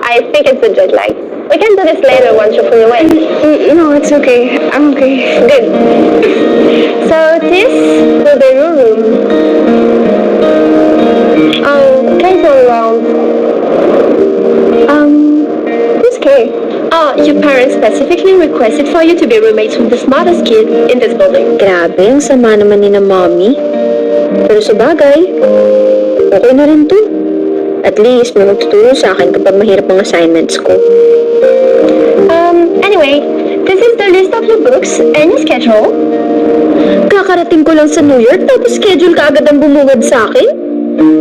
I think it's the jet lag. We can do this later once you're fully awake. No, it's okay. I'm okay. Good. So this will be your room. Kay's not around. Who's Kay? Oh, your parents specifically requested for you to be roommates with the smartest kid in this building. Grabe, ang sama naman ni na mommy. Pero sa bagay, okay na rin to. At least, may magtuturo sa akin kapag mahirap ang assignments ko. Anyway, this is the list of your books and your schedule. Kakarating ko lang sa New York, tapos schedule ka agad ang bumungad sa akin?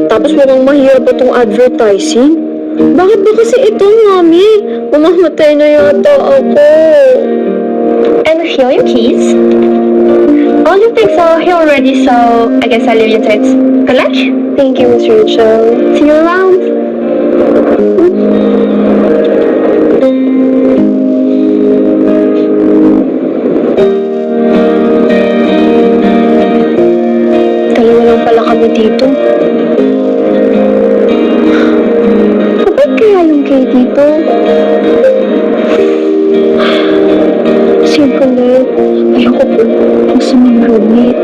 Tapos mukhang mahirap pa tong advertising. Bakit ba kasi ito, mommy? Mamamatay na yata ako. And here are your keys. All your things are here already, so I guess I'll leave you to it. Good luck. Thank you, Miss Rachel. See you around. Dalawa lang pala kami dito. Kapag kaya yung kay dito? Simple life. Ayoko po. Gusto mong roommate.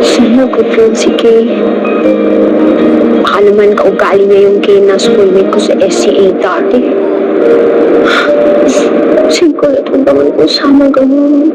Sana good friend si Kay. Baka naman kaugali niya yung Kay na schoolmate ko sa SCA dati. Simple at naman kung sana ganun.